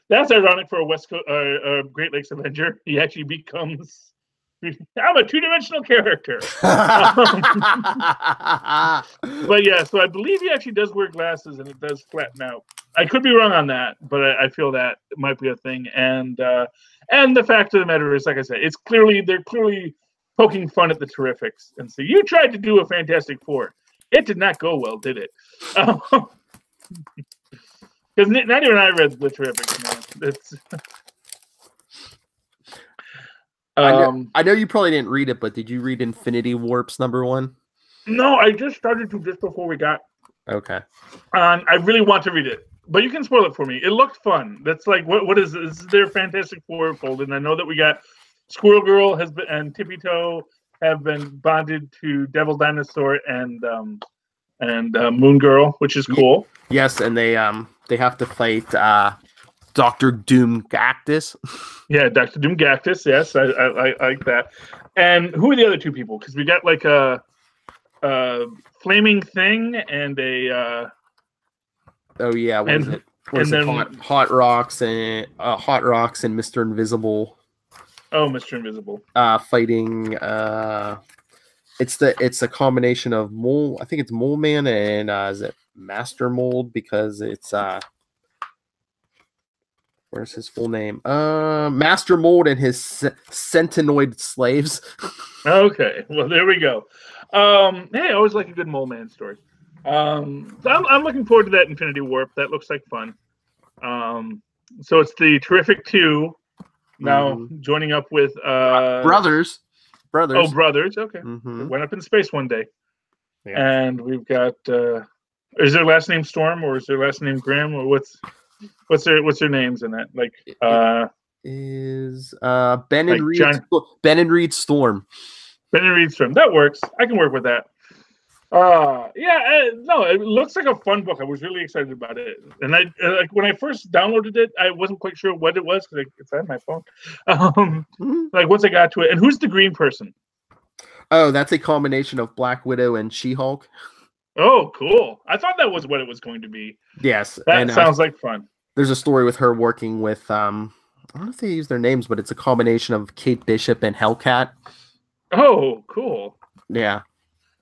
That's ironic for a West Coast, Great Lakes Avenger. He actually becomes. I'm a two-dimensional character. But yeah, so I believe he actually does wear glasses, and it does flatten out. I could be wrong on that, but I feel that it might be a thing. And the fact of the matter is, like I said, they're clearly poking fun at the Terrifics, and so you tried to do a Fantastic Four. It did not go well, did it? Because not even I read the Terrifics, man. It's. I know you probably didn't read it, but did you read Infinity Warps #1? No, I just started to just before we got. Okay. I really want to read it, but you can spoil it for me. It looked fun. That's like what is this? This is their Fantastic Four fold, and I know that we got Squirrel Girl and Tippy Toe have been bonded to Devil Dinosaur and Moon Girl, which is cool. Yes, and they have to fight Dr. Doom Cactus. Yeah, Dr. Doom Cactus. Yes, I like that. And who are the other two people? Because we got like a flaming thing and a. Oh yeah, what is it? What is it? Hot Rocks and Mr. Invisible. Oh, Mr. Invisible. Fighting. It's a combination of Mole. I think it's Mole Man and is it Master Mold, because it's where's his full name? Master Mold and his Centenoid slaves. Okay, well there we go. Hey, I always like a good Mole Man story. So I'm looking forward to that Infinity Warp. That looks like fun. So it's the Terrific 2 now joining up with brothers. Oh, brothers. Okay, Mm-hmm. Went up in space one day, and we've got. Is their last name Storm, or is their last name Graham, or what's their names in that? Like is Ben and Reed Ben and Reed Storm. Ben and Reed Storm. That works. I can work with that. No, it looks like a fun book. I was really excited about it, and I when I first downloaded it, I wasn't quite sure what it was because it's on my phone. Like once I got to it, and who's the green person? Oh, that's a combination of Black Widow and She-Hulk. Oh, cool! I thought that was what it was going to be. Yes, that sounds like fun. There's a story with her working with I don't know if they use their names, but it's a combination of Kate Bishop and Hellcat. Oh, cool! Yeah.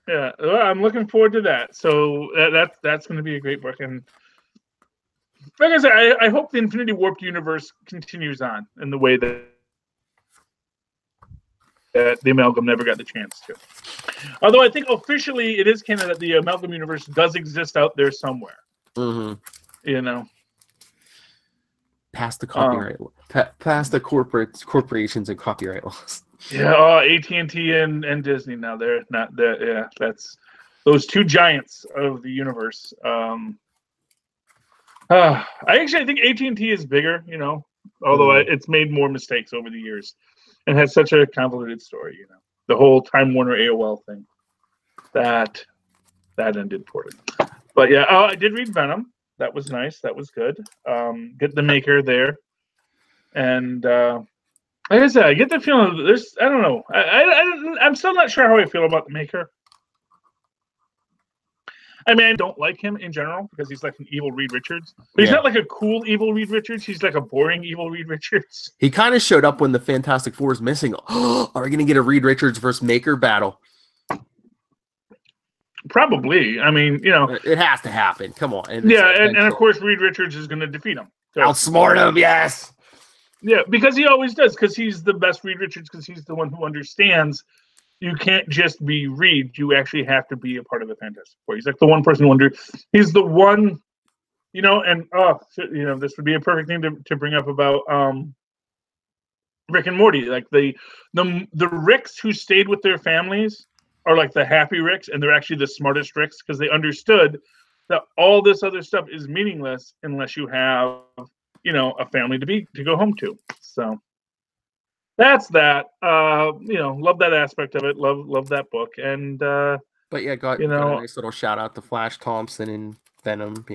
Yeah, well, I'm looking forward to that. So that's going to be a great book, and like I said, I hope the Infinity Warped universe continues on in the way that the Amalgam never got the chance to. Although I think officially it is canon that the Amalgam universe does exist out there somewhere. Mm-hmm. You know, past the copyright, past the corporations and copyright laws. Yeah, AT&T and Disney now. They're not there. Yeah, that's those two giants of the universe. I think AT&T is bigger, you know, although it's made more mistakes over the years and has such a convoluted story, you know. The whole Time Warner AOL thing. That ended poorly. But yeah, I did read Venom. That was nice. That was good. Get the maker there. And like I said, I get the feeling there's. I don't know. I'm still not sure how I feel about the maker. I mean, I don't like him in general because he's like an evil Reed Richards. But he's not like a cool evil Reed Richards. He's like a boring evil Reed Richards. He kind of showed up when the Fantastic Four is missing. Are we going to get a Reed Richards versus Maker battle? Probably. I mean, you know, it has to happen. Come on. And of course, Reed Richards is going to defeat him. So. Outsmart him, yes. Yeah, because he always does, because he's the best Reed Richards, because he's the one who understands you can't just be Reed. You actually have to be a part of the Fantastic Four. He's like the one person who he's the one, you know, and you know, this would be a perfect thing to bring up about Rick and Morty. Like the Ricks who stayed with their families are like the happy Ricks, and they're actually the smartest Ricks because they understood that all this other stuff is meaningless unless you have, you know, a family to go home to. So that's that. You know, love that aspect of it. Love that book. And but yeah, got a nice little shout out to Flash Thompson and Venom.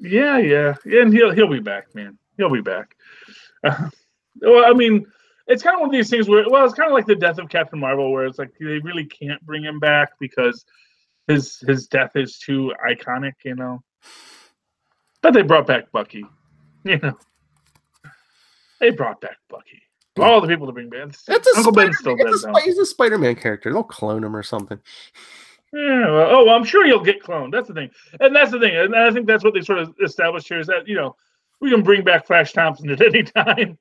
Yeah, and he'll be back, man. He'll be back. Well, I mean, it's kind of one of these things where, it's kind of like the death of Captain Marvel, where it's like they really can't bring him back because his death is too iconic, you know. But they brought back Bucky. You know, they brought back Bucky. All the people to bring back. Uncle Ben's still dead. He's a Spider-Man character. They'll clone him or something. Yeah. Well, I'm sure he'll get cloned. That's the thing. And I think that's what they sort of established here is that, you know, we can bring back Flash Thompson at any time.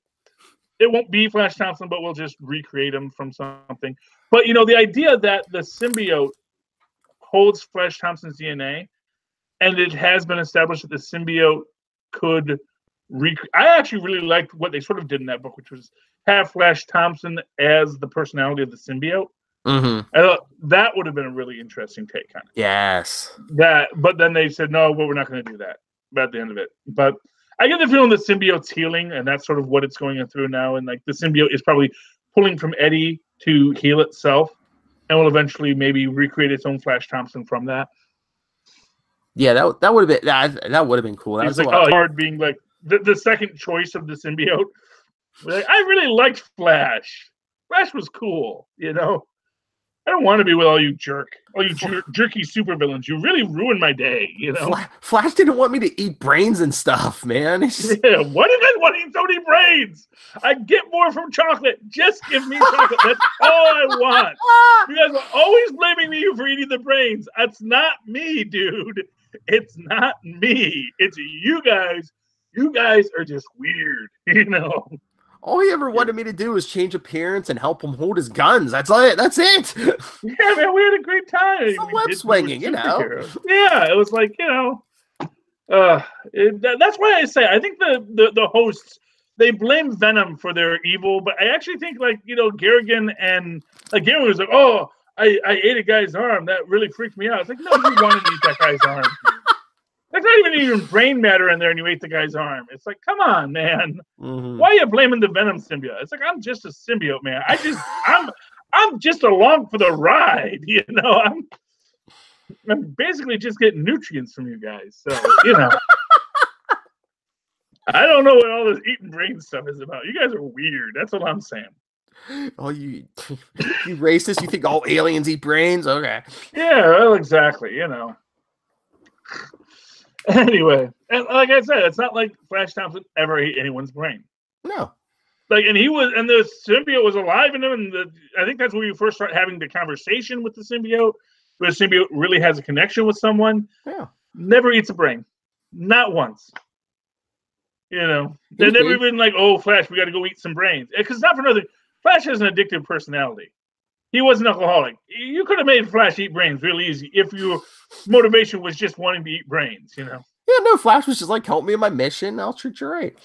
It won't be Flash Thompson, but we'll just recreate him from something. But, you know, the idea that the symbiote holds Flash Thompson's DNA, and it has been established that the symbiote could I actually really liked what they sort of did in that book, which was have Flash Thompson as the personality of the symbiote. Mm-hmm. I thought that would have been a really interesting take on it. Yes. But then they said, no, well, we're not going to do that at the end of it. But I get the feeling the symbiote's healing, and that's sort of what it's going through now. And like the symbiote is probably pulling from Eddie to heal itself, and will eventually maybe recreate its own Flash Thompson from that. Yeah, that would have been that would have been cool. It's like hard being like the second choice of the symbiote. Like, I really liked Flash. Flash was cool, you know. I don't want to be with all you jerky supervillains. You really ruined my day, you know. Flash didn't want me to eat brains and stuff, man. Yeah, what if I want to eat so many brains? I get more from chocolate. Just give me chocolate. That's all I want. You guys are always blaming me for eating the brains. That's not me, dude. It's not me. It's you guys. You guys are just weird, you know. All he ever wanted me to do was change appearance and help him hold his guns. That's it. That's it. Yeah, man, we had a great time. Some web swinging, you know. Yeah, it was like, you know. That's why I say I think the hosts, they blame Venom for their evil, but I actually think, like, you know, Garrigan was like, oh, I ate a guy's arm. That really freaked me out. It's like, no, you wanted to eat that guy's arm. There's not even brain matter in there, and you ate the guy's arm. It's like, come on, man. Mm-hmm. Why are you blaming the Venom symbiote? It's like, I'm just a symbiote, man. I'm just along for the ride, you know. I'm basically just getting nutrients from you guys. So, you know. I don't know what all this eating brain stuff is about. You guys are weird. That's what I'm saying. Oh, you racist? You think all aliens eat brains? Okay. Yeah, well, exactly, you know. Anyway, and like I said, it's not like Flash Thompson ever ate anyone's brain. No. Like, and the symbiote was alive in him, and I think that's where you first start having the conversation with the symbiote, where the symbiote really has a connection with someone. Yeah. Never eats a brain. Not once. You know, they're never even like, oh, Flash, we got to go eat some brains. Because not for nothing, Flash has an addictive personality. He was an alcoholic. You could have made Flash eat brains really easy if your motivation was just wanting to eat brains, you know? Yeah, no, Flash was just like, help me in my mission. I'll treat you right.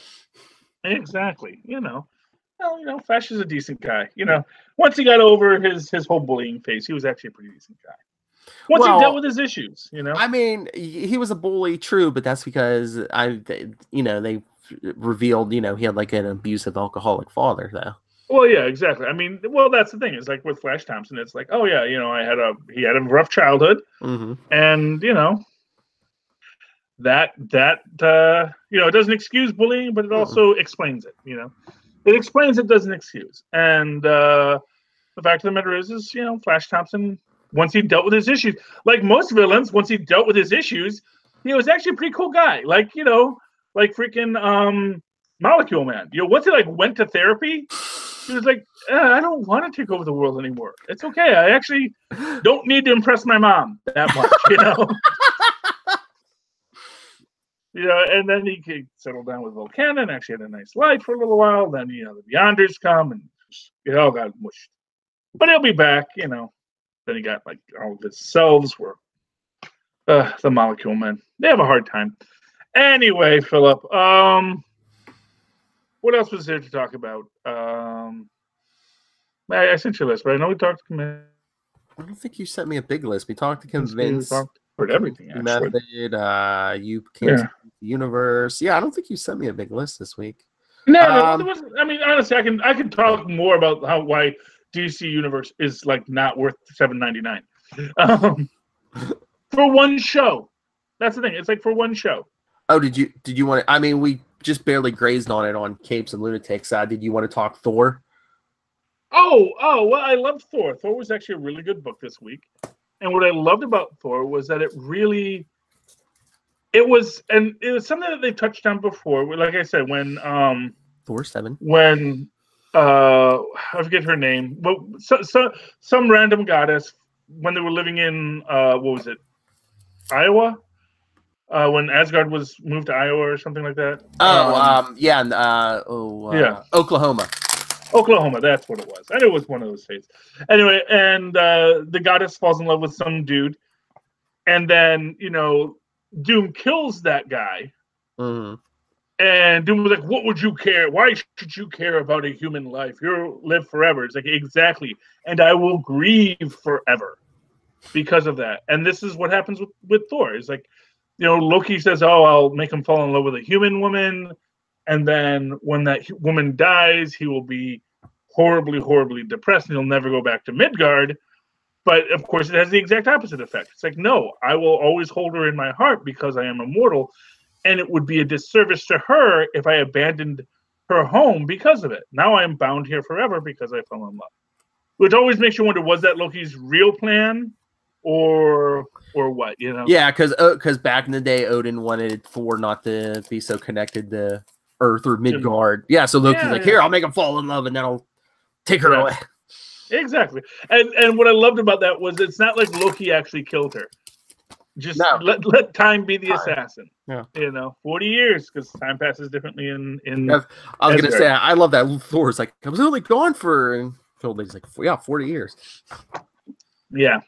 Exactly. You know, well, you know, Flash is a decent guy. You know, once he got over his whole bullying phase, he was actually a pretty decent guy. Once he dealt with his issues, you know? I mean, he was a bully, true, but that's because they revealed, you know, he had like an abusive alcoholic father, though. Well, yeah, exactly. I mean, well, that's the thing. It's like with Flash Thompson, it's like, oh yeah, you know, he had a rough childhood, and you know, that you know, it doesn't excuse bullying, but it also explains it. You know, it explains, it doesn't excuse. And the fact of the matter is, you know, Flash Thompson, once he dealt with his issues, like most villains, once he dealt with his issues, he was actually a pretty cool guy. Like, you know, like freaking Molecule Man. You know, once he like went to therapy, he was like, I don't want to take over the world anymore. It's okay. I actually don't need to impress my mom that much, you know? You know, and then he settled down with Volcana and actually had a nice life for a little while. Then, you know, the Beyonders come and it all got mushed. But he'll be back, you know. Then he got like all of his selves were the Molecule Men. They have a hard time. Anyway, Philip, what else was there to talk about? I sent you a list, but I know we talked to I don't think you sent me a big list. We talked to Convince. We talked about everything, actually. Method, you can't the universe. Yeah, I don't think you sent me a big list this week. No, there wasn't. I mean, honestly, I can talk more about why DC Universe is like not worth $7.99 for one show. That's the thing. It's like for one show. Oh, did you want to? I mean, we just barely grazed on it on Capes and Lunatics. Did you want to talk Thor? Oh, well, I loved Thor. Thor was actually a really good book this week. And what I loved about Thor was that it was something that they touched on before. Like I said, when Thor 7. When I forget her name, but some random goddess, when they were living in what was it, Iowa? When Asgard was moved to Iowa or something like that. Oklahoma, that's what it was. I knew it was one of those states. Anyway, and the goddess falls in love with some dude, and then, you know, Doom kills that guy. Mm-hmm. And Doom was like, what would you care? Why should you care about a human life? You'll live forever. It's like, exactly. And I will grieve forever because of that. And this is what happens with Thor. It's like, you know, Loki says, oh, I'll make him fall in love with a human woman. And then when that woman dies, he will be horribly, horribly depressed and he'll never go back to Midgard. But of course, it has the exact opposite effect. It's like, no, I will always hold her in my heart because I am immortal. and it would be a disservice to her if I abandoned her home because of it. Now I'm bound here forever because I fell in love. Which always makes you wonder, was that Loki's real plan or what, you know? Yeah, because back in the day, Odin wanted Thor not to be so connected to Earth or Midgard. Yeah, so Loki's like, here, I'll make him fall in love, and then I'll take her away. Exactly. And what I loved about that was it's not like Loki actually killed her. Just let time be the assassin. Yeah. 40 years, because time passes differently in I was going to say, I love that Thor's like, I was only gone for, and Phil's like, 40 years. Yeah.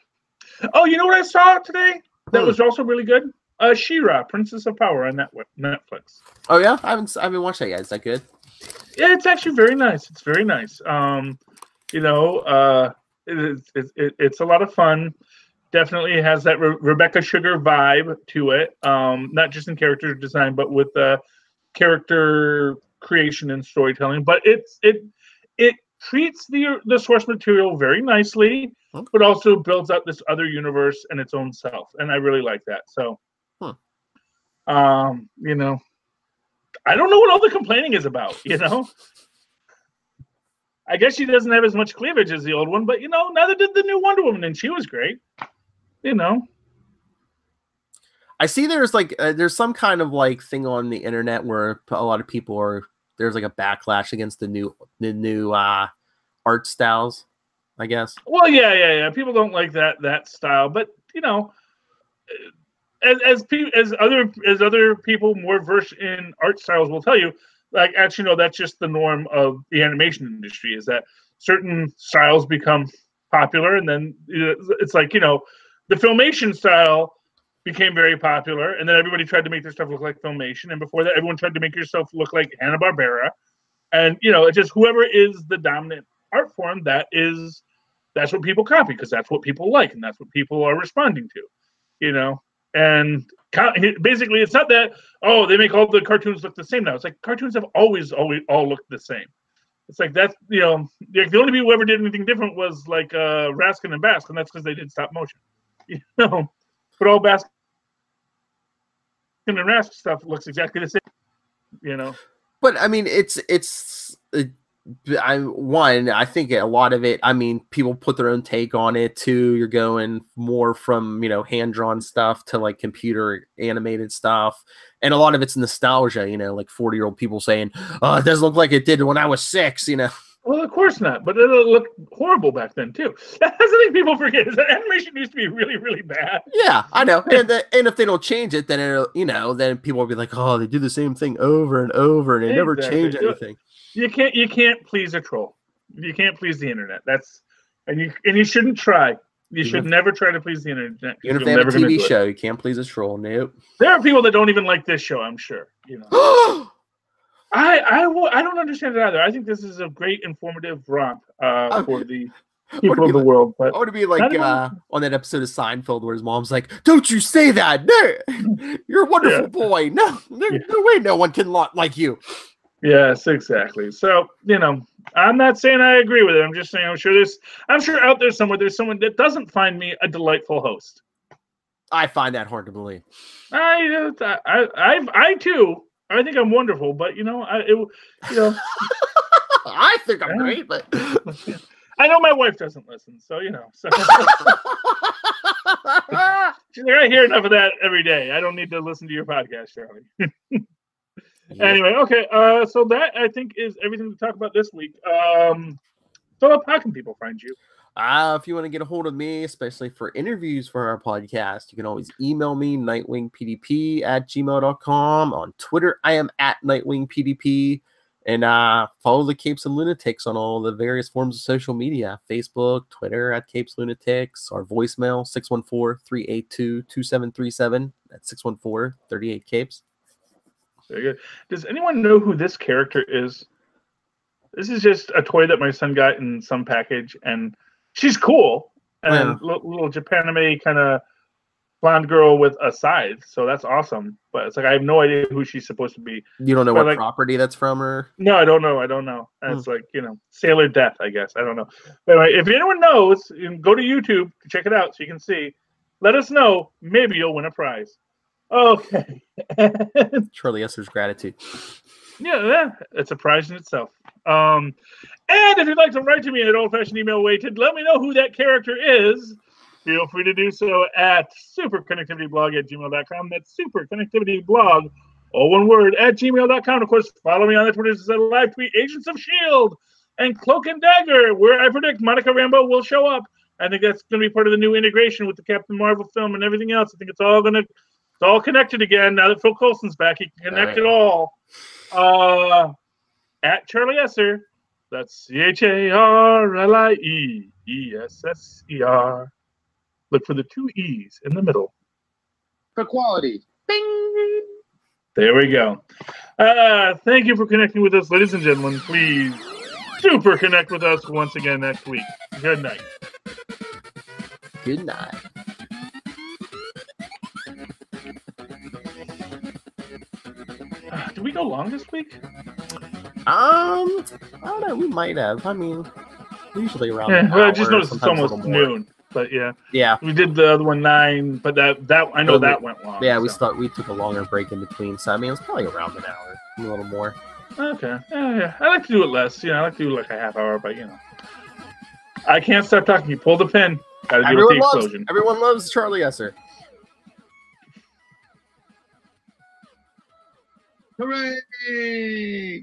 Oh, you know what I saw today? That was also really good? She-Ra, Princess of Power on Netflix. Oh, yeah? I haven't watched that yet. Is that good? Yeah, it's actually very nice. It's very nice. It's a lot of fun. Definitely has that Rebecca Sugar vibe to it. Not just in character design, but with character creation and storytelling. But it treats the source material very nicely, but also builds up this other universe and its own self. And I really like that. So, I don't know what all the complaining is about, I guess she doesn't have as much cleavage as the old one, but neither did the new Wonder Woman, and she was great. I see there's some kind of thing on the internet where a lot of people there's a backlash against the new art styles, I guess. Well, yeah. People don't like that style, but as other people more versed in art styles will tell you, actually, no, that's just the norm of the animation industry, is that certain styles become popular, and then it's like, the Filmation style became very popular, and then everybody tried to make their stuff look like Filmation, and before that, everyone tried to make yourself look like Hanna-Barbera, and it's just whoever is the dominant art form, that's what people copy, because that's what people like, and that's what people are responding to, and basically, it's not that, they make all the cartoons look the same now. It's like cartoons have always all looked the same. It's like that's, the only people who ever did anything different was like Raskin and Bask, and that's because they did stop motion. But all Baskin and Rask stuff looks exactly the same. But I mean, I think a lot of it, people put their own take on it too. You're going more from, hand-drawn stuff to computer animated stuff. And a lot of it's nostalgia, like 40-year-old people saying, oh, it doesn't look like it did when I was 6, Well, of course not, but it looked horrible back then too. That's the thing people forget, is that animation used to be really, really bad. Yeah, I know. And if they don't change it, then then people will be like, oh, they do the same thing over and over, and they never change anything. You can't please a troll. You can't please the internet. And you shouldn't try. You should never try to please the internet. Even if they have a TV show, you can't please a troll. Nope. There are people that don't even like this show, I'm sure. I don't understand it either. I think this is a great informative romp for the people of the world. But I want to be like on that episode of Seinfeld where his mom's like, "Don't you say that? No, you're a wonderful boy. No way, no one can like you." Yes, exactly. So I'm not saying I agree with it. I'm just saying I'm sure out there somewhere there's someone that doesn't find me a delightful host. I find that hard to believe. I too. I think I'm wonderful, but I think I'm great, but I know my wife doesn't listen, so So. She's like, I hear enough of that every day. I don't need to listen to your podcast, Charlie. Anyway, okay. So that I think is everything to talk about this week. Philip, how can people find you? If you want to get a hold of me, especially for interviews for our podcast, you can always email me, nightwingpdp@gmail.com. On Twitter, I am @nightwingpdp. And follow the Capes and Lunatics on all the various forms of social media, Facebook, Twitter @Capes Lunatics, our voicemail, 614-382-2737. That's 614-38-Capes. Very good. Does anyone know who this character is? This is just a toy that my son got in some package, and she's cool. And little Japanime kind of blonde girl with a scythe, so that's awesome. But it's like I have no idea who she's supposed to be. You don't know what property that's from, or? No, I don't know. And it's like Sailor Death, I guess. I don't know. But anyway, if anyone knows, you can go to YouTube to check it out so you can see. Let us know. Maybe you'll win a prize. Okay. Charlie Esser's gratitude. Yeah, it's a prize in itself. And if you'd like to write to me in an old-fashioned email way to let me know who that character is, feel free to do so at superconnectivityblog@gmail.com. That's superconnectivityblog, all one word, at gmail.com. Of course, follow me on the Twitter to live tweet Agents of S.H.I.E.L.D. and Cloak and Dagger, where I predict Monica Rambeau will show up. I think that's going to be part of the new integration with the Captain Marvel film and everything else. I think it's all connected again now that Phil Coulson's back. He can connect it all. At Charlie Esser, that's CharlieEsser. Look for the 2 E's in the middle. For quality. Bing! There we go. Thank you for connecting with us, ladies and gentlemen. Please super connect with us once again next week. Good night. Good night. Did we go long this week? I don't know. We might have. I mean, usually around an well, hour, I just noticed it's almost sometimes a little more. noon. But yeah, Yeah, we did the other one 9, but that I know that went long. Yeah, so. we took a longer break in between, so I mean, it was probably around an hour, a little more. Okay, yeah. I like to do it less. I like to do like a half hour, but I can't stop talking. You pull the pin. Gotta deal with the explosion. Everyone loves Charlie Esser. Hooray!